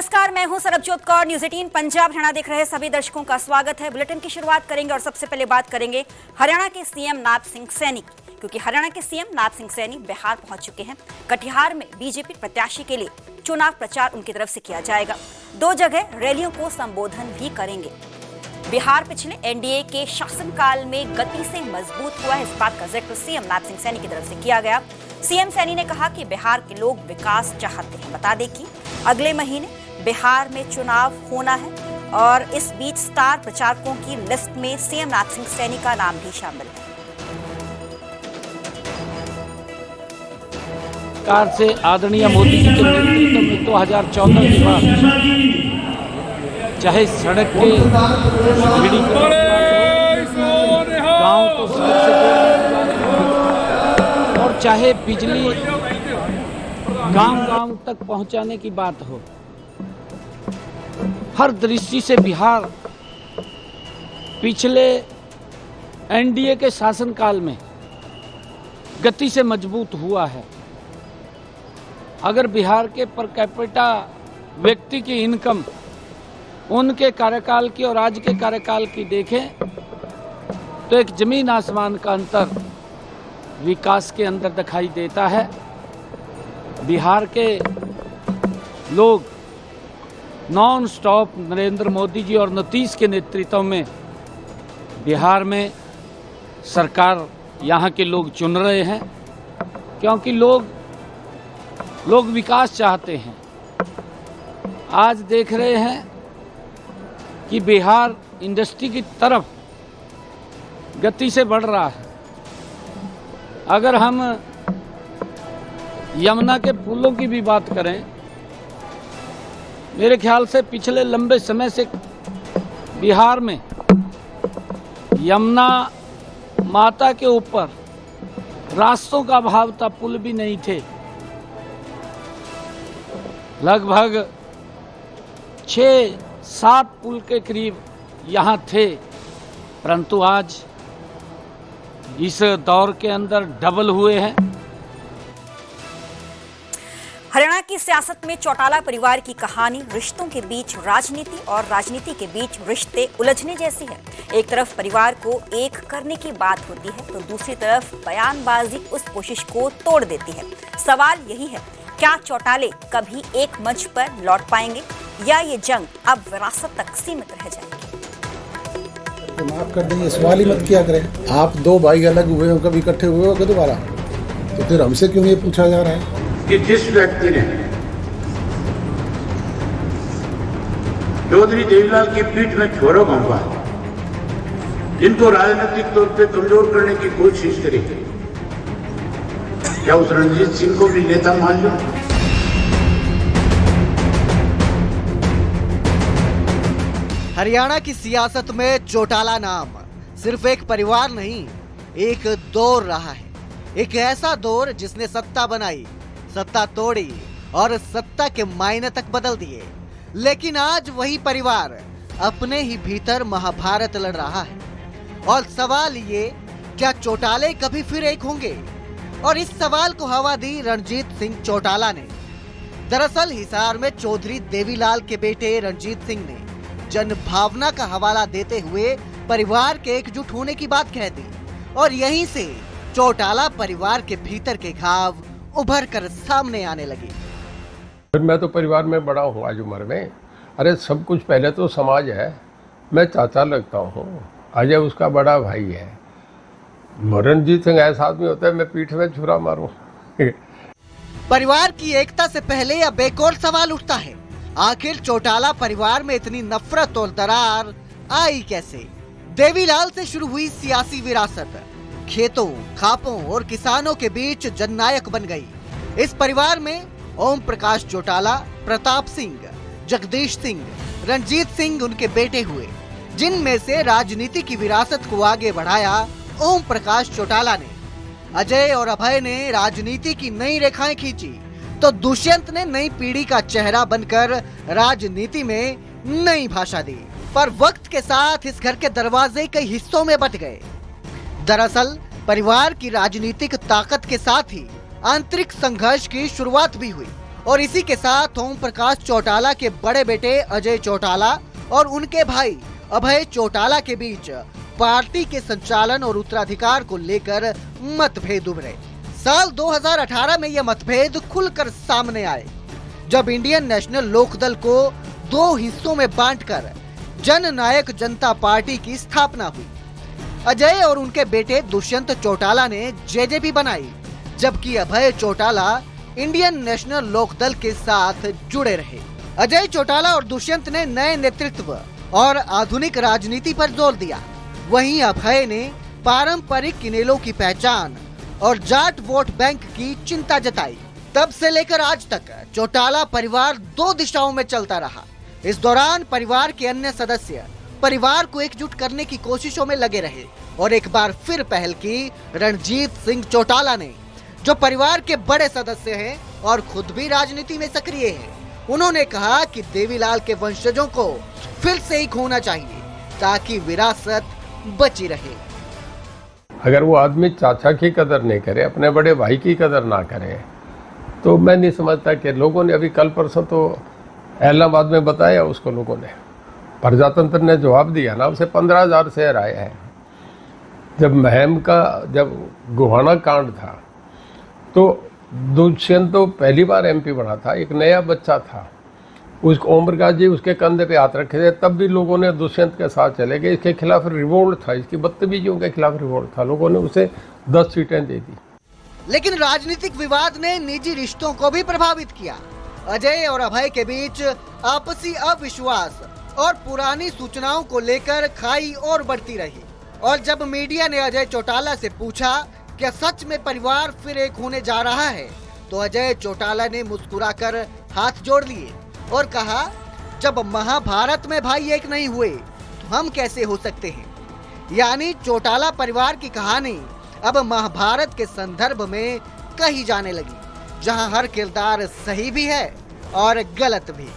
नमस्कार, मैं हूं सरबजोत कौर। न्यूज़ 18 पंजाब हरियाणा देख रहे सभी दर्शकों का स्वागत है। बुलेटिन की शुरुआत करेंगे और सबसे पहले बात करेंगे हरियाणा के सीएम नाथ सिंह सैनी की, क्योंकि हरियाणा के सीएम नाथ सिंह सैनी बिहार पहुंच चुके हैं। कटिहार में बीजेपी प्रत्याशी के लिए चुनाव प्रचार उनकी तरफ से किया जाएगा। 2 जगह रैलियों को संबोधन भी करेंगे। बिहार पिछले एनडीए के शासनकाल में गति से मजबूत हुआ है, इस बात का जिक्र सीएम नाथ सिंह सैनी की तरफ से किया गया। सीएम सैनी ने कहा कि बिहार के लोग विकास चाहते हैं। बता दें कि अगले महीने बिहार में चुनाव होना है और इस बीच स्टार प्रचारकों की लिस्ट में सीएम नाथ सिंह सैनी का नाम भी शामिल है। सरकार से आदरणीय मोदी जी के नेतृत्व में 2014 के बाद चाहे सड़क के गांव को सड़क से और चाहे बिजली गांव-गांव तक पहुंचाने की बात हो, हर दृष्टि से बिहार पिछले एनडीए के शासनकाल में गति से मजबूत हुआ है। अगर बिहार के पर कैपिटा व्यक्ति की इनकम उनके कार्यकाल की और आज के कार्यकाल की देखें तो एक जमीन आसमान का अंतर विकास के अंदर दिखाई देता है। बिहार के लोग नॉन स्टॉप नरेंद्र मोदी जी और नीतीश के नेतृत्व में बिहार में सरकार यहाँ के लोग चुन रहे हैं, क्योंकि लोग विकास चाहते हैं। आज देख रहे हैं कि बिहार इंडस्ट्री की तरफ गति से बढ़ रहा है। अगर हम यमुना के पुलों की भी बात करें, मेरे ख्याल से पिछले लंबे समय से बिहार में यमुना माता के ऊपर रास्तों का अभाव था, पुल भी नहीं थे। लगभग 6-7 पुल के करीब यहाँ थे, परंतु आज इस दौर के अंदर डबल हुए हैं। हरियाणा की सियासत में चौटाला परिवार की कहानी रिश्तों के बीच राजनीति और राजनीति के बीच रिश्ते उलझने जैसी है। एक तरफ परिवार को एक करने की बात होती है तो दूसरी तरफ बयानबाजी उस कोशिश को तोड़ देती है। सवाल यही है, क्या चौटाले कभी एक मंच पर लौट पाएंगे या ये जंग अब विरासत तक सीमित रह जाएगी? तो माफ कर देंगे, सवाल ही मत किया करें। आप 2 भाई अलग हुए हो, कभी इकट्ठे हुए हो दोबारा, तो फिर हमसे क्यों ये पूछा जा रहा है कि जिस व्यक्ति ने चौधरी देवीलाल की पीठ में छोरों घुमा, जिनको राजनीतिक तौर पे कमजोर करने की कोशिश करी, क्या उस रणजीत सिंह को भी नेता मान लो? हरियाणा की सियासत में चौटाला नाम सिर्फ एक परिवार नहीं, एक दौर रहा है। एक ऐसा दौर जिसने सत्ता बनाई, सत्ता तोड़ी और सत्ता के मायने तक बदल दिए। लेकिन आज वही परिवार अपने ही भीतर महाभारत लड़ रहा है। और सवाल ये, क्या चौटाले कभी फिर एक होंगे? और इस सवाल को हवा दी रणजीत सिंह चौटाला ने। दरअसल हिसार में चौधरी देवीलाल के बेटे रणजीत सिंह ने जनभावना का हवाला देते हुए परिवार के एकजुट होने की बात कह दी और यहीं से चौटाला परिवार के भीतर के घाव उभर कर सामने आने लगे। मैं तो परिवार में बड़ा हूँ आज उम्र में। अरे सब कुछ पहले तो समाज है। मैं चाचा लगता हूँ, अजय उसका बड़ा भाई है। रणजीत सिंह ऐसा आदमी होता है मैं पीठ में छुरा मारूं। परिवार की एकता से पहले अब एक और सवाल उठता है, आखिर चौटाला परिवार में इतनी नफरत और दरार आई कैसे? देवीलाल से शुरू हुई सियासी विरासत खेतों, खापों और किसानों के बीच जननायक बन गई। इस परिवार में ओम प्रकाश चौटाला, प्रताप सिंह, जगदीश सिंह, रणजीत सिंह उनके बेटे हुए, जिनमें से राजनीति की विरासत को आगे बढ़ाया ओम प्रकाश चौटाला ने। अजय और अभय ने राजनीति की नई रेखाएं खींची तो दुष्यंत ने नई पीढ़ी का चेहरा बनकर राजनीति में नई भाषा दी। पर वक्त के साथ इस घर के दरवाजे कई हिस्सों में बंट गए। दरअसल परिवार की राजनीतिक ताकत के साथ ही आंतरिक संघर्ष की शुरुआत भी हुई और इसी के साथ ओम प्रकाश चौटाला के बड़े बेटे अजय चौटाला और उनके भाई अभय चौटाला के बीच पार्टी के संचालन और उत्तराधिकार को लेकर मतभेद उभरे। साल 2018 में यह मतभेद खुलकर सामने आए जब इंडियन नेशनल लोकदल को 2 हिस्सों में बांटकर जन नायक जनता पार्टी की स्थापना हुई। अजय और उनके बेटे दुष्यंत चौटाला ने जेजेपी बनाई, जबकि अभय चौटाला इंडियन नेशनल लोकदल के साथ जुड़े रहे। अजय चौटाला और दुष्यंत ने नए नेतृत्व और आधुनिक राजनीति पर जोर दिया, वहीं अभय ने पारंपरिक इनेलो की पहचान और जाट वोट बैंक की चिंता जताई। तब से लेकर आज तक चौटाला परिवार 2 दिशाओं में चलता रहा। इस दौरान परिवार के अन्य सदस्य परिवार को एकजुट करने की कोशिशों में लगे रहे और एक बार फिर पहल की रणजीत सिंह चौटाला ने, जो परिवार के बड़े सदस्य हैं और खुद भी राजनीति में सक्रिय हैं। उन्होंने कहा कि देवीलाल के वंशजों को फिर से एक होना चाहिए ताकि विरासत बची रहे। अगर वो आदमी चाचा की कदर नहीं करे, अपने बड़े भाई की कदर ना करे, तो मैं नहीं समझता कि लोगों ने अभी कल परसों तो इलाहाबाद में बताया, उसको लोगों ने प्रजातंत्र ने जवाब दिया ना, उसे 15,000 शेयर आए हैं। जब महम का जब गोहाना कांड था तो दुष्यंत तो पहली बार एमपी बना था, एक नया बच्चा था, उसको ओम प्रकाश जी उसके कंधे पे हाथ रखे थे, तब भी लोगों ने दुष्यंत के साथ चले गए। इसके खिलाफ रिवोल्ट था, इसकी बदतमीजियों के खिलाफ रिवोल्ट था, लोगों ने उसे 10 सीटें दे दी। लेकिन राजनीतिक विवाद ने निजी रिश्तों को भी प्रभावित किया। अजय और अभय के बीच आपसी अविश्वास और पुरानी सूचनाओं को लेकर खाई और बढ़ती रही। और जब मीडिया ने अजय चौटाला से पूछा क्या सच में परिवार फिर एक होने जा रहा है, तो अजय चौटाला ने मुस्कुराकर हाथ जोड़ लिए और कहा, जब महाभारत में भाई एक नहीं हुए तो हम कैसे हो सकते हैं। यानी चौटाला परिवार की कहानी अब महाभारत के संदर्भ में कही जाने लगी, जहां हर किरदार सही भी है और गलत भी।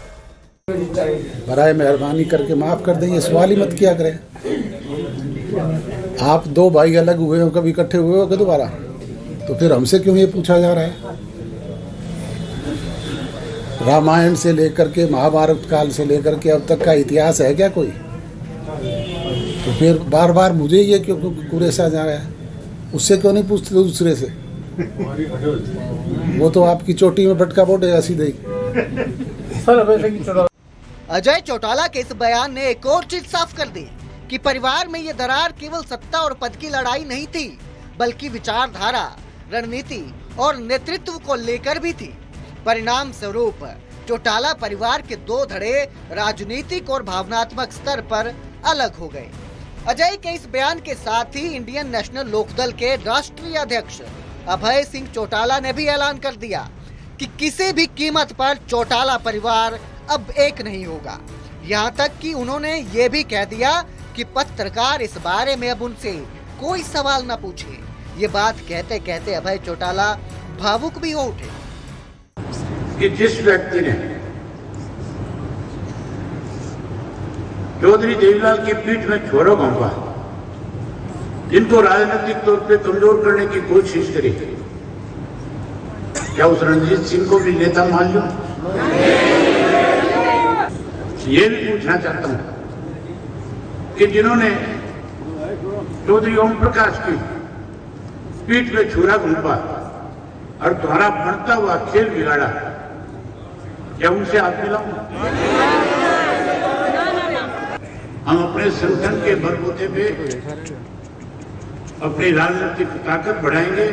बराए मेहरबानी करके माफ कर दें, ये सवाल ही मत किया करें। आप 2 भाई अलग हुए हो, कभी इकट्ठे हुए हो दोबारा, तो फिर हमसे क्यों ये पूछा जा रहा है। रामायण से लेकर के महाभारत काल से लेकर के अब तक का इतिहास है क्या कोई, तो फिर बार बार मुझे ये क्यों कुरेसा जा रहा है। उससे क्यों नहीं पूछते दूसरे से, वो तो आपकी चोटी में भटका बोटेगा सीधे ही। अजय चौटाला के इस बयान ने एक और चीज साफ कर दी कि परिवार में ये दरार केवल सत्ता और पद की लड़ाई नहीं थी, बल्कि विचारधारा, रणनीति और नेतृत्व को लेकर भी थी। परिणाम स्वरूप चौटाला परिवार के 2 धड़े राजनीतिक और भावनात्मक स्तर पर अलग हो गए। अजय के इस बयान के साथ ही इंडियन नेशनल लोकदल के राष्ट्रीय अध्यक्ष अभय सिंह चौटाला ने भी ऐलान कर दिया कि किसी भी कीमत पर चौटाला परिवार अब एक नहीं होगा। यहाँ तक कि उन्होंने ये भी कह दिया कि पत्रकार इस बारे में अब उनसे कोई सवाल न पूछे। ये बात कहते कहते अभय चौटाला भावुक भी हो उठे कि जिस व्यक्ति ने चौधरी देवीलाल की पीठ में छोरों घोंपा, जिनको राजनीतिक तौर पे कमजोर करने की कोशिश करी, क्या उस रणजीत सिंह को भी नेता मान लो। ये भी पूछना चाहता हूं कि जिन्होंने चौधरी ओम प्रकाश की पीठ में छुरा घुमा और तुम्हारा बढ़ता हुआ खेल बिगाड़ा, क्या उनसे हाथ मिलाऊं? हम अपने संगठन के बलबूते पे अपनी राजनीतिक ताकत बढ़ाएंगे।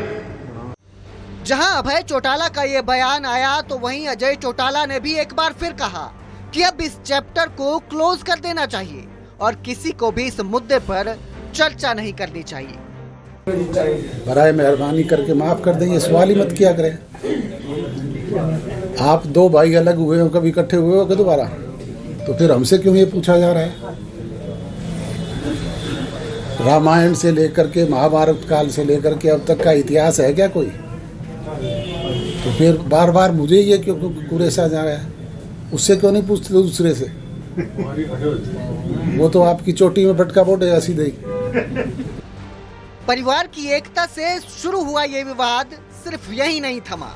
जहां अभय चौटाला का ये बयान आया तो वहीं अजय चौटाला ने भी एक बार फिर कहा कि अब इस चैप्टर को क्लोज कर देना चाहिए और किसी को भी इस मुद्दे पर चर्चा नहीं करनी चाहिए। बराए मेहरबानी करके माफ कर दें, ये सवाल ही मत किया करें। आप 2 भाई अलग हुए हो, कभी इकट्ठे हुए हो दोबारा, तो फिर हमसे क्यों ये पूछा जा रहा है। रामायण से लेकर के महाभारत काल से लेकर के अब तक का इतिहास है क्या कोई, तो फिर बार बार मुझे ये क्यों कुरेसा जा रहा है। उससे क्यों नहीं पूछते दूसरे से, वो तो आपकी चोटी में भटका बोटेगा सीधे ही। परिवार की एकता से शुरू हुआ ये विवाद सिर्फ यही नहीं थमा।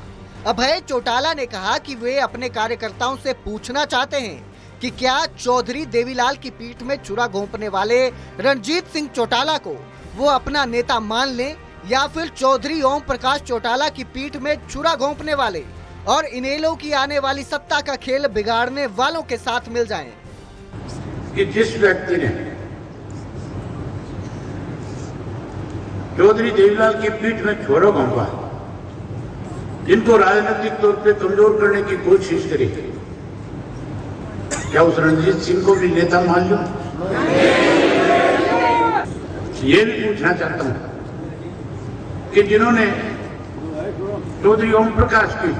अभय चौटाला ने कहा कि वे अपने कार्यकर्ताओं से पूछना चाहते हैं कि क्या चौधरी देवीलाल की पीठ में छुरा घोंपने वाले रणजीत सिंह चौटाला को वो अपना नेता मान लें या फिर चौधरी ओम प्रकाश चौटाला की पीठ में छुरा घोंपने वाले और इनेलो की आने वाली सत्ता का खेल बिगाड़ने वालों के साथ मिल जाएं। कि जिस व्यक्ति ने चौधरी देवीलाल की पीठ में छुरा घोंपा, जिनको राजनीतिक तौर पे कमजोर करने की कोशिश करी, क्या उस रणजीत सिंह को भी नेता मान लूं? ये भी पूछना चाहता हूं कि जिन्होंने चौधरी ओम प्रकाश की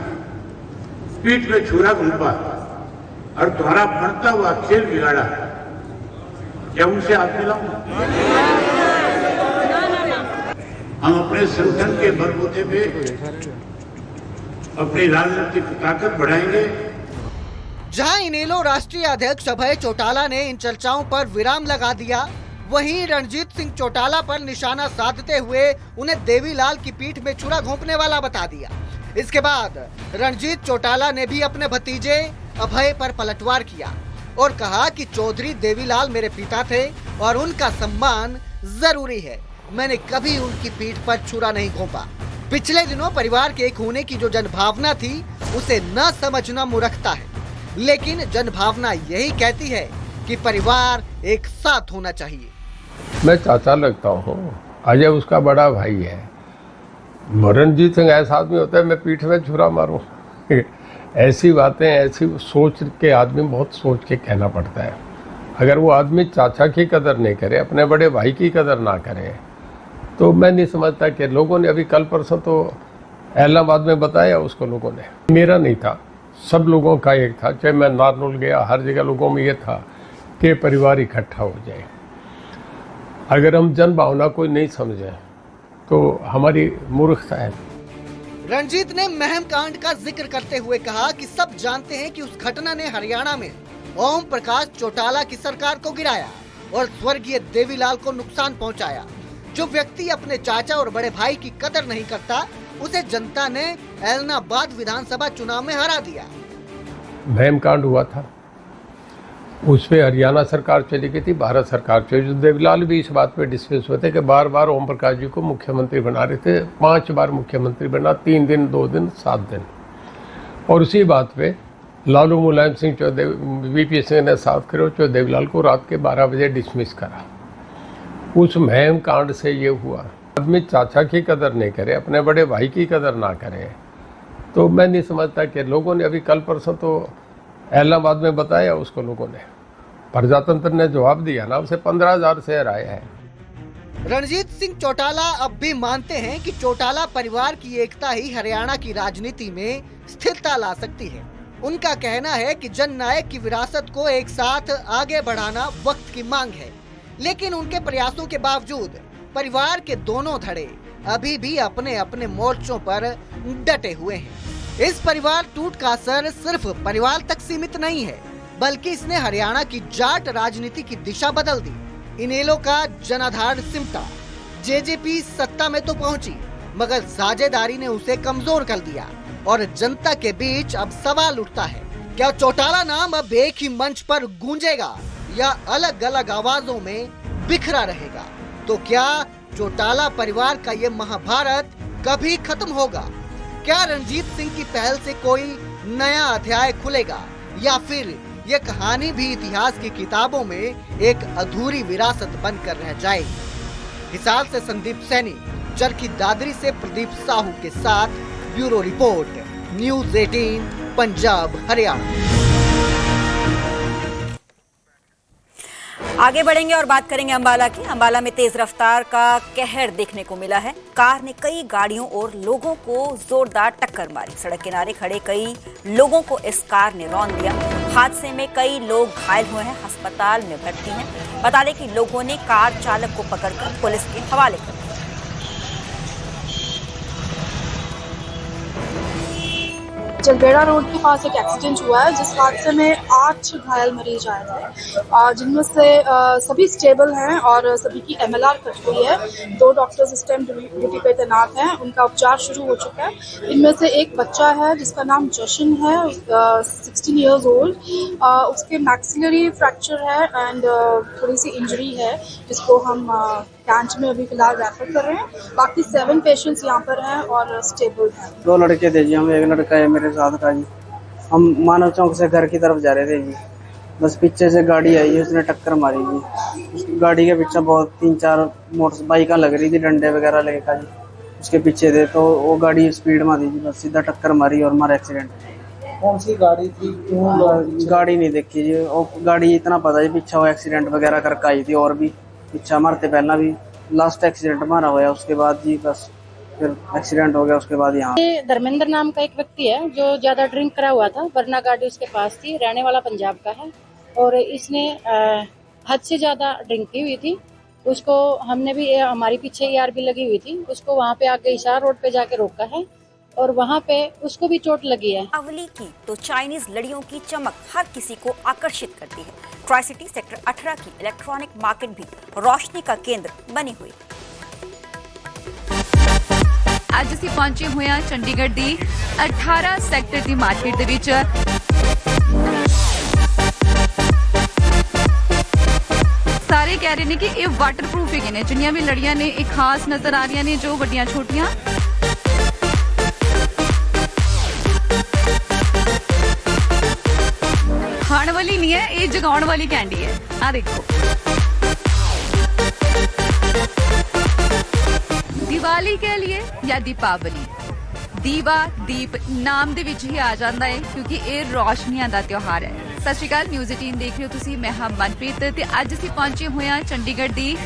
पीठ में छुरा घोंपा और तुम्हारा बढ़ता हुआ खेल बिगाड़ा, क्या उनसे हाथ मिलाऊं? हम अपने संगठन के बलबूते पे अपनी राजनीतिक ताकत बढ़ाएंगे। जहां इनेलो राष्ट्रीय अध्यक्ष अभय चौटाला ने इन चर्चाओं पर विराम लगा दिया, वहीं रणजीत सिंह चौटाला पर निशाना साधते हुए उन्हें देवीलाल की पीठ में छुरा घोंपने वाला बता दिया। इसके बाद रणजीत चौटाला ने भी अपने भतीजे अभय पर पलटवार किया और कहा कि चौधरी देवीलाल मेरे पिता थे और उनका सम्मान जरूरी है। मैंने कभी उनकी पीठ पर छुरा नहीं घोंपा। पिछले दिनों परिवार के एक होने की जो जनभावना थी उसे न समझना मूर्खता है, लेकिन जनभावना यही कहती है कि परिवार एक साथ होना चाहिए। मैं चाचा लगता हूँ, अजय उसका बड़ा भाई है। रणजीत सिंह ऐसा आदमी होता है मैं पीठ में छुरा मारूं? ऐसी बातें, ऐसी सोच के आदमी बहुत सोच के कहना पड़ता है। अगर वो आदमी चाचा की कदर नहीं करे, अपने बड़े भाई की कदर ना करे, तो मैं नहीं समझता कि लोगों ने अभी कल परसों तो इलाहाबाद में बताया उसको, लोगों ने, मेरा नहीं था, सब लोगों का एक था। चाहे मैं नारनौल गया, हर जगह लोगों में ये था कि परिवार इकट्ठा हो जाए। अगर हम जन भावना को नहीं समझे तो हमारी मूर्खता है। रणजीत ने महम कांड का जिक्र करते हुए कहा कि सब जानते हैं कि उस घटना ने हरियाणा में ओम प्रकाश चौटाला की सरकार को गिराया और स्वर्गीय देवीलाल को नुकसान पहुंचाया। जो व्यक्ति अपने चाचा और बड़े भाई की कदर नहीं करता, उसे जनता ने एलनाबाद विधानसभा चुनाव में हरा दिया। महम कांड हुआ था, उस पे हरियाणा सरकार चली गई थी, भारत सरकार चली। देवीलाल भी इस बात पे डिस्कस हुए थे कि बार बार ओम प्रकाश जी को मुख्यमंत्री बना रहे थे। 5 बार मुख्यमंत्री बना, 3 दिन, 2 दिन, 7 दिन। और उसी बात पे लालू मुलायम सिंह चौधरी, वीपी सिंह ने साथ खड़े देवीलाल को रात के 12 बजे डिसमिस करा। उस महम कांड से ये हुआ। आदमी चाचा की कदर नहीं करे, अपने बड़े भाई की कदर ना करे, तो मैं नहीं समझता कि लोगों ने अभी कल परसों तो इलाहाबाद में बताया उसको, लोगों ने, प्रजातंत्र ने जवाब दिया ना, उसे 15,000 से हराया है। रणजीत सिंह चौटाला अब भी मानते हैं कि चौटाला परिवार की एकता ही हरियाणा की राजनीति में स्थिरता ला सकती है। उनका कहना है कि जननायक की विरासत को एक साथ आगे बढ़ाना वक्त की मांग है, लेकिन उनके प्रयासों के बावजूद परिवार के दोनों धड़े अभी भी अपने अपने मोर्चों पर डटे हुए हैं। इस परिवार टूट का असर सिर्फ परिवार तक सीमित नहीं है, बल्कि इसने हरियाणा की जाट राजनीति की दिशा बदल दी। इनेलो का जनाधार सिमटा, जेजेपी सत्ता में तो पहुंची, मगर साझेदारी ने उसे कमजोर कर दिया और जनता के बीच अब सवाल उठता है, क्या चौटाला नाम अब एक ही मंच पर गूंजेगा या अलग अलग आवाजों में बिखरा रहेगा? तो क्या चौटाला परिवार का ये महाभारत कभी खत्म होगा? क्या रणजीत सिंह की पहल से कोई नया अध्याय खुलेगा या फिर ये कहानी भी इतिहास की किताबों में एक अधूरी विरासत बनकर रह जाएगी? हिसार से संदीप सैनी, चरखी दादरी से प्रदीप साहू के साथ bureau report, news 18 Punjab Haryana. आगे बढ़ेंगे और बात करेंगे अंबाला की। अंबाला में तेज रफ्तार का कहर देखने को मिला है। कार ने कई गाड़ियों और लोगों को जोरदार टक्कर मारी। सड़क किनारे खड़े कई लोगों को इस कार ने रौंद दिया। हादसे में कई लोग घायल हुए हैं, अस्पताल में भर्ती हैं। बता दें कि लोगों ने कार चालक को पकड़कर पुलिस के हवाले कर दिया। जलबेड़ा रोड के पास एक एक्सीडेंट हुआ है जिस हादसे में 8 घायल मरीज आए थे, जिनमें से सभी स्टेबल हैं और सभी की MLR कट हुई है। 2 डॉक्टर्स इस टाइम ड्यूटी पे तैनात हैं, उनका उपचार शुरू हो चुका है। इनमें से एक बच्चा है जिसका नाम जशन है, 16 ईयर्स ओल्ड। उसके मैक्सिलरी फ्रैक्चर है एंड थोड़ी सी इंजरी है जिसको हम कैंट में अभी फिलहाल रेफर कर रहे हैं। बाकी 7 पेशेंट्स यहाँ पर हैं और स्टेबल हैं। 2 लड़के थे जी, हम एक लड़का है मेरे साथ का जी। हम मानव चौक से घर की तरफ जा रहे थे जी, बस पीछे से गाड़ी आई, उसने टक्कर मारी जी। उस गाड़ी के पीछे बहुत 3-4 मोटर बाइकां लग रही थी, डंडे वगैरह लेकर जी, उसके पीछे थे। तो वो गाड़ी स्पीड में थी जी, बस सीधा टक्कर मारी और हमारा एक्सीडेंट। कौन सी गाड़ी थी? गाड़ी नहीं देखी जी, वो गाड़ी इतना पता जी पीछे वो एक्सीडेंट वगैरह करके आई थी, और भी पीछा मारते पहला भी लास्ट एक्सीडेंट मारा हुआ, उसके बाद जी बस फिर एक्सीडेंट हो गया। उसके बाद यहाँ धर्मेंद्र नाम का एक व्यक्ति है जो ज्यादा ड्रिंक करा हुआ था, वरना गाड़ी उसके पास थी, रहने वाला पंजाब का है और इसने हद से ज्यादा ड्रिंक की हुई थी। उसको हमने भी, हमारी पीछे ERB लगी हुई थी, उसको वहाँ पे आके इशारा रोड पे जाके रोका है और वहाँ पे उसको भी चोट लगी है। दीपावली की तो चाइनीज लड़ियों की चमक हर किसी को आकर्षित करती है। ट्राई सिटी सेक्टर 18 की इलेक्ट्रॉनिक मार्केट भी रोशनी का केंद्र बनी हुई। ਅੱਜ ਅਸੀਂ ਪਹੁੰਚੇ ਹੋਏ ਹਾਂ ਚੰਡੀਗੜ੍ਹ ਦੀ 18 ਸੈਕਟਰ ਦੀ ਮਾਰਕੀਟ ਦੇ ਵਿੱਚ। ਸਾਰੇ ਕਹਿ ਰਹੇ ਨੇ ਕਿ ਇਹ ਵਾਟਰਪ੍ਰੂਫ ਹੈਗੇ ਨੇ, ਜਿੰਨੀਆਂ ਵੀ ਲੜੀਆਂ ਨੇ ਇਹ ਖਾਸ ਨਜ਼ਰ ਆ ਰਹੀਆਂ ਨੇ, ਜੋ ਵੱਡੀਆਂ ਛੋਟੀਆਂ। ਖਾਣ ਵਾਲੀ ਨਹੀਂ ਹੈ, ਇਹ ਜਗਾਉਣ ਵਾਲੀ ਕੈਂਡੀ ਹੈ। ਆ ਦੇਖੋ, ਦੀਵਾਲੀ कह लिए या दीपावली, ਦੀਵਾ ਦੀਪ ਨਾਮ ਦੇ ਵਿੱਚ ਹੀ ਆ ਜਾਂਦਾ ਹੈ ਕਿਉਂਕਿ ਇਹ ਰੌਸ਼ਨੀਆਂ ਦਾ ਤਿਉਹਾਰ ਹੈ। ਸਤਿ ਸ਼੍ਰੀ ਅਕਾਲ, ਨਿਊਜ਼ 18 ਦੇਖ ਰਹੇ ਹੋ ਤੁਸੀਂ, ਮੈਂ ਹਾਂ ਮਨਪ੍ਰੀਤ ਤੇ ਅੱਜ ਅਸੀਂ ਪਹੁੰਚੇ ਹੋਏ ਹਾਂ ਚੰਡੀਗੜ੍ਹ ਦੀ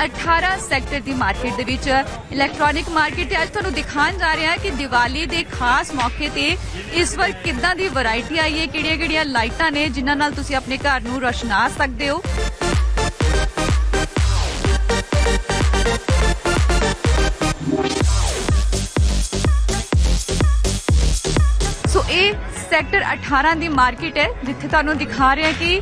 18 ਸੈਕਟਰ ਦੀ ਮਾਰਕੀਟ ਦੇ ਵਿੱਚ, ਇਲੈਕਟ੍ਰੋਨਿਕ ਮਾਰਕੀਟ ਤੇ ਅੱਜ ਤੁਹਾਨੂੰ ਦਿਖਾਉਣ ਜਾ ਰਹੇ ਹਾਂ ਕਿ ਦੀਵਾਲੀ ਦੇ ਖਾਸ ਮੌਕੇ ਤੇ ਇਸ ਵਾਰ ਕਿੱਦਾਂ ਦੀ ਵੈਰਾਈਟੀ ਆਈ ਹੈ, ਕਿਹੜੀਆਂ-ਕਿਹੜੀਆਂ ਲਾਈਟਾਂ ਨੇ ਜਿਨ੍ਹਾਂ ਨਾਲ ਤੁਸੀਂ ਆਪਣੇ ਘਰ ਨੂੰ ਰੋਸ਼ਨਾ ਸਕਦੇ ਹੋ। ਸੈਕਟਰ 18 ਦੀ ਮਾਰਕੀਟ ਹੈ ਜਿੱਥੇ ਤੁਹਾਨੂੰ ਦਿਖਾ ਰਿਹਾ ਕਿ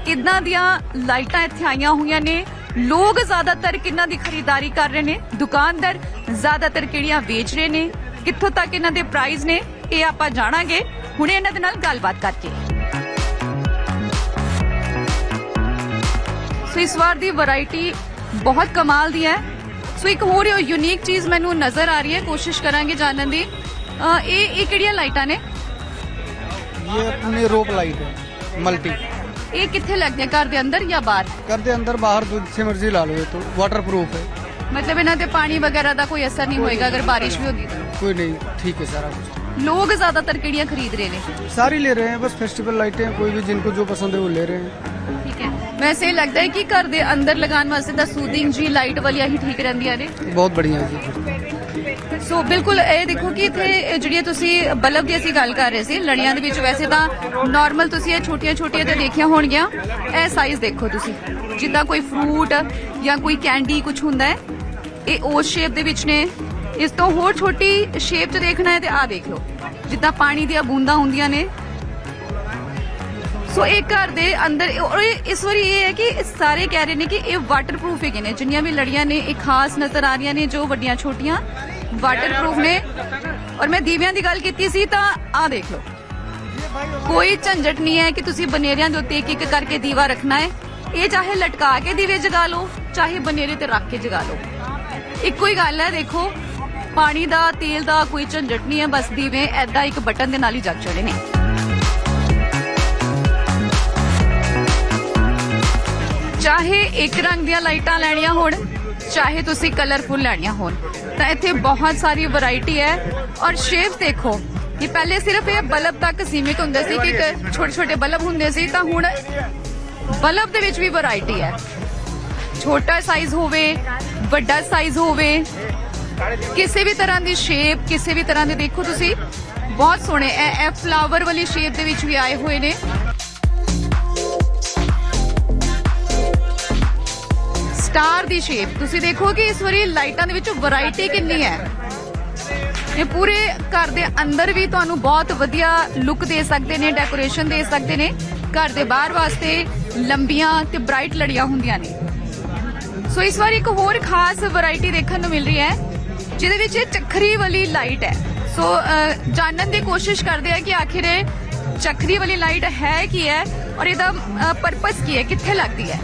ਕਿੰਨਾਂ ਦੀਆਂ ਲਾਈਟਾਂ ਇੱਥੇ ਆਈਆਂ ਹੋਈਆਂ ਨੇ। ਲੋਕ ਜ਼ਿਆਦਾਤਰ ਕਿੰਨਾਂ ਦੀ ਖਰੀਦਦਾਰੀ ਕਰ ਰਹੇ ਨੇ, ਦੁਕਾਨਦਾਰ ਜ਼ਿਆਦਾਤਰ ਕਿਹੜੀਆਂ ਵੇਚ ਰਹੇ ਨੇ, ਕਿੱਥੋਂ ਤੱਕ ਇਹਨਾਂ ਦੇ ਪ੍ਰਾਈਸ ਨੇ, ਇਹ ਆਪਾਂ ਜਾਣਾਂਗੇ ਹੁਣੇ ਇਹਨਾਂ ਦੇ ਨਾਲ ਗੱਲਬਾਤ ਕਰਕੇ। ਸੋ ਇਸ ਵਾਰ ਦੀ ਵੈਰਾਈਟੀ ਬਹੁਤ ਕਮਾਲ ਦੀ ਹੈ। ਸੋ ਇੱਕ ਹੋਰ ਯੂਨੀਕ ਚੀਜ਼ ਮੈਨੂੰ ਨਜ਼ਰ ਆ ਰਹੀ ਹੈ, ਕੋਸ਼ਿਸ਼ ਕਰਾਂਗੇ ਜਾਣਨ ਦੀ। ਇਹ ਕਿਹੜੀਆਂ ਲਾਈਟਾਂ ਨੇ? ये अपनी रोप लाइट है मल्टी। ये कितने लगते हैं, घर के अंदर या बाहर? घर के अंदर बाहर जिथे मर्जी ला लो, तो वाटर प्रूफ है। मतलब इन्हां ते पानी वगैरह का कोई असर नहीं होएगा अगर बारिश भी होगी तो? कोई नहीं, ठीक है सारा कुछ। लोग ज्यादातर किड़ियां खरीद रहे हैं? सारी ले रहे हैं, बस फेस्टिवल लाइटें, कोई भी जिनको जो पसंद है वो ले रहे हैं। ठीक है, वैसे लगता है कि घर के अंदर लगाने वास्ते दा सूदिंग जी लाइट वाली ही ठीक रहंदियां ने। बहुत बढ़िया जी। ਸੋ ਬਿਲਕੁਲ ਇਹ ਦੇਖੋ ਕਿ ਇੱਥੇ ਜਿਹੜੀਆਂ ਤੁਸੀਂ ਬਲਬ ਦੀ ਅਸੀਂ ਗੱਲ ਕਰ ਰਹੇ ਸੀ ਲੜੀਆਂ ਦੇ ਵਿੱਚ, ਵੈਸੇ ਤਾਂ ਨਾਰਮਲ ਤੁਸੀਂ ਇਹ ਛੋਟੀਆਂ ਤੇ ਦੇਖੀਆਂ ਹੋਣਗੀਆਂ। ਇਹ ਸਾਈਜ਼ ਦੇਖੋ ਤੁਸੀਂ, ਜਿੱਦਾਂ ਕੋਈ ਫਰੂਟ ਜਾਂ ਕੋਈ ਕੈਂਡੀ ਕੁਝ ਹੁੰਦਾ ਹੈ, ਇਹ ਉਸ ਸ਼ੇਪ ਦੇ ਵਿੱਚ ਨੇ। ਇਸ ਤੋਂ ਹੋਰ ਛੋਟੀ ਸ਼ੇਪ 'ਚ ਦੇਖਣਾ ਹੈ ਤੇ ਆਹ ਦੇਖ ਲਓ, ਜਿੱਦਾਂ ਪਾਣੀ ਦੀਆਂ ਬੂੰਦਾਂ ਹੁੰਦੀਆਂ ਨੇ। ਸੋ ਇਹ ਘਰ ਦੇ ਅੰਦਰ, ਔਰ ਇਸ ਵਾਰੀ ਇਹ ਹੈ ਕਿ ਸਾਰੇ ਕਹਿ ਰਹੇ ਨੇ ਕਿ ਇਹ ਵਾਟਰਪ੍ਰੂਫ ਹੈਗੇ ਨੇ, ਜਿੰਨੀਆਂ ਵੀ ਲੜੀਆਂ ਨੇ ਇਹ ਖਾਸ ਨਜ਼ਰ ਆ ਰਹੀਆਂ ਨੇ, ਜੋ ਵੱਡੀਆਂ ਛੋਟੀਆਂ ਵਾਟਰਪ੍ਰੂਫ ਨੇ। ਔਰ ਮੈਂ ਦੀਵਿਆਂ ਦੀ ਗੱਲ ਕੀਤੀ ਸੀ ਤਾਂ ਆਹ ਦੇਖ ਲਓ, ਕੋਈ ਝੰਜਟ ਨਹੀਂ ਹੈ ਕਿ ਤੁਸੀਂ ਬਨੇਰਿਆਂ ਦੇ ਉੱਤੇ ਇੱਕ ਕਰਕੇ ਦੀਵਾ ਰੱਖਣਾ ਹੈ। ਇਹ ਚਾਹੇ ਲਟਕਾ ਕੇ ਦੀਵੇ ਜਗਾ ਲਓ, ਚਾਹੇ ਬਨੇਰੇ ਤੇ ਰੱਖ ਕੇ ਜਗਾ ਲਓ, ਇੱਕੋ ਹੀ ਗੱਲ ਹੈ। ਦੇਖੋ, ਪਾਣੀ ਦਾ, ਤੇਲ ਦਾ ਕੋਈ ਝੰਜਟ ਨਹੀਂ ਹੈ, ਬਸ ਦੀਵੇ ਐਦਾਂ ਇੱਕ ਬਟਨ ਦੇ ਨਾਲ ਹੀ ਜਗ ਚੜੇ ਨੇ। ਚਾਹੇ ਇੱਕ ਰੰਗ ਦੀਆਂ ਲਾਈਟਾਂ ਲੈਣੀਆਂ ਹੋਣ, ਚਾਹੇ ਤੁਸੀਂ ਕਲਰਫੁਲ ਲੈਣੀਆਂ ਹੋਣ, ਤਾਂ ਇੱਥੇ ਬਹੁਤ ਸਾਰੀ ਵੈਰਾਈਟੀ ਹੈ। ਔਰ ਸ਼ੇਪ ਦੇਖੋ, ਕਿ ਪਹਿਲੇ ਸਿਰਫ ਇਹ ਬਲਬ ਤੱਕ ਸੀਮਿਤ ਹੁੰਦੇ ਸੀ ਕਿ ਛੋਟੇ ਬਲਬ ਹੁੰਦੇ ਸੀ, ਤਾਂ ਹੁਣ ਬਲਬ ਦੇ ਵਿੱਚ ਵੀ ਵੈਰਾਈਟੀ ਹੈ। ਛੋਟਾ ਸਾਈਜ਼ ਹੋਵੇ, ਵੱਡਾ ਸਾਈਜ਼ ਹੋਵੇ, ਕਿਸੇ ਵੀ ਤਰ੍ਹਾਂ ਦੀ ਸ਼ੇਪ, ਕਿਸੇ ਵੀ ਤਰ੍ਹਾਂ ਦੇ ਦੇਖੋ ਤੁਸੀਂ, ਬਹੁਤ ਸੋਹਣੇ। ਇਹ ਫਲਾਵਰ ਵਾਲੀ ਸ਼ੇਪ ਦੇ ਵਿੱਚ ਵੀ ਆਏ ਹੋਏ ਨੇ। ਸਟਾਰ ਦੀ ਸ਼ੇਪ ਤੁਸੀਂ ਦੇਖੋ ਕਿ ਇਸ ਵਾਰੀ ਲਾਈਟਾਂ ਦੇ ਵਿੱਚ ਵੈਰਾਈਟੀ ਕਿੰਨੀ ਹੈ। ਇਹ ਪੂਰੇ ਘਰ ਦੇ ਅੰਦਰ ਵੀ ਤੁਹਾਨੂੰ ਬਹੁਤ ਵਧੀਆ ਲੁੱਕ ਦੇ ਸਕਦੇ ਨੇ, ਡੈਕੋਰੇਸ਼ਨ ਦੇ ਸਕਦੇ ਨੇ। ਘਰ ਦੇ ਬਾਹਰ ਵਾਸਤੇ ਲੰਬੀਆਂ ਤੇ ਬ੍ਰਾਈਟ ਲੜੀਆਂ ਹੁੰਦੀਆਂ ਨੇ। ਸੋ ਇਸ ਵਾਰ ਇੱਕ ਹੋਰ ਖਾਸ ਵੈਰਾਈਟੀ ਦੇਖਣ ਨੂੰ ਮਿਲ ਰਹੀ ਹੈ ਜਿਹਦੇ ਵਿੱਚ ਚੱਖਰੀ ਵਾਲੀ ਲਾਈਟ ਹੈ। ਸੋ ਜਾਣਨ ਦੀ ਕੋਸ਼ਿਸ਼ ਕਰਦੇ ਆ ਕਿ ਆਖਿਰ ਇਹ ਚੱਖਰੀ ਵਾਲੀ ਲਾਈਟ ਹੈ ਕੀ ਹੈ ਔਰ ਇਹਦਾ ਪਰਪਸ ਕੀ ਹੈ, ਕਿੱਥੇ ਲੱਗਦੀ ਹੈ।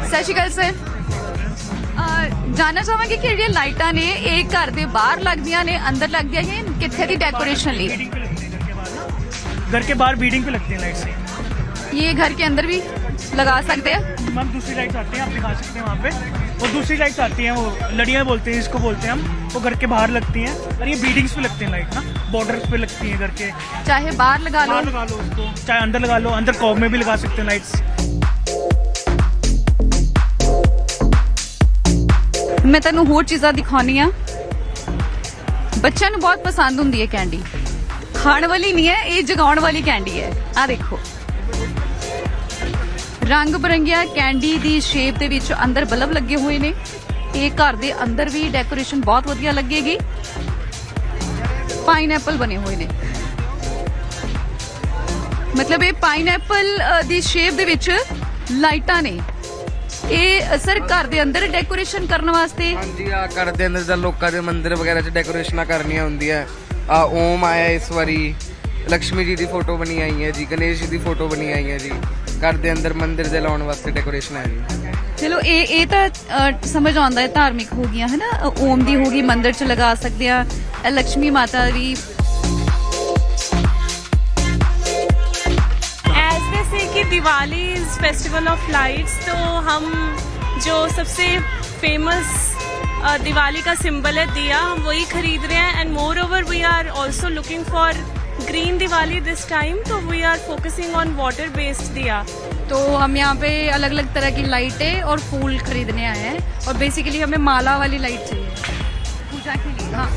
ਸਤਿ ਸ਼੍ਰੀ ਅਕਾਲ ਸਰ, ਜਾਨਣਾ ਚਾਹਾਂਗੇ ਕਿ ਜਿਹੜੀਆਂ ਲਾਈਟਾਂ ਨੇ ਇਹ ਘਰ ਦੇ ਬਾਹਰ ਲੱਗਦੀਆਂ ਨੇ, ਅੰਦਰ ਲੱਗਦੀਆਂ ਹੈ, ਕਿੱਥੇ ਦੀ डेकोरेशन ਲਈ? घर के बाहर बीडिंग पे लगती है लाइट्स। ये घर के अंदर भी लगा सकते हैं? मैम दूसरी लाइट्स आती हैं, आप दिखा सकते हैं वहाँ पे। और दूसरी लाइट्स आती हैं, वो लड़ियाँ बोलते हैं, इसको बोलते हैं हम, वो घर के बाहर लगती हैं। और ये बीडिंग्स पे लगते हैं लाइट ना, बॉर्डर्स पे लगती हैं घर के। चाहे बाहर लगा लो उसको, चाहे अंदर लगा लो, अंदर कॉब में भी लगा सकते हैं लाइट्स। मैं तेनू होर चीज़ां दिखानी आ। बच्चों नूं बहुत पसंद हुंदी है कैंडी, खाण वाली नहीं है, ये जगाउण वाली कैंडी है। आ देखो रंग बिरंगिया कैंडी दी शेप दे विच अंदर बल्ब लगे हुए ने। ये घर दे अंदर भी डेकोरेशन बहुत वधिया लगेगी। पाइनएप्पल बने हुए ने, मतलब ये पाइनएप्पल दी शेप दे विच लाइटां ने। ਇਹ ਸਰ ਘਰ ਦੇ ਅੰਦਰ ਡੈਕੋਰੇਸ਼ਨ ਕਰਨ ਵਾਸਤੇ? ਹਾਂਜੀ, ਆ ਘਰ ਦੇ ਅੰਦਰ ਲੋਕਾਂ ਦੇ ਮੰਦਿਰ ਵਗੈਰਾ 'ਚ ਡੈਕੋਰੇਸ਼ਨਾਂ ਕਰਨੀਆਂ ਹੁੰਦੀਆਂ। ਆ ਓਮ ਆਇਆ ਇਸ ਵਾਰੀ, ਲక్ష్ਮੀ ਜੀ ਦੀ ਫੋਟੋ ਬਣੀ ਆਈ ਹੈ ਜੀ, ਗਣੇਸ਼ ਜੀ ਦੀ ਫੋਟੋ ਬਣੀ ਆਈ ਹੈ ਜੀ। ਘਰ ਦੇ ਅੰਦਰ ਮੰਦਿਰ ਦੇ ਲਾਉਣ ਵਾਸਤੇ ਡੈਕੋਰੇਸ਼ਨ ਹੈ ਜੀ। ਚਲੋ ਇਹ ਤਾਂ ਸਮਝ ਆਉਂਦਾ ਹੈ, ਧਾਰਮਿਕ ਹੋ ਗਈਆਂ ਹੈ ਨਾ। ਓਮ ਦੀ ਹੋਗੀ, ਮੰਦਿਰ 'ਚ ਲਗਾ ਸਕਦੇ ਆ। ਲక్ష్ਮੀ ਮਾਤਾ ਵੀ कि Diwali is festival of lights, तो हम जो सबसे फेमस दिवाली का सिंबल है दिया, हम वही खरीद रहे हैं। And moreover we are also looking for green Diwali this time, तो we are focusing on water based diya. तो हम यहाँ पे अलग अलग तरह की लाइटें और फूल खरीदने आए हैं और बेसिकली हमें माला वाली लाइट चाहिए पूजा के लिए। हाँ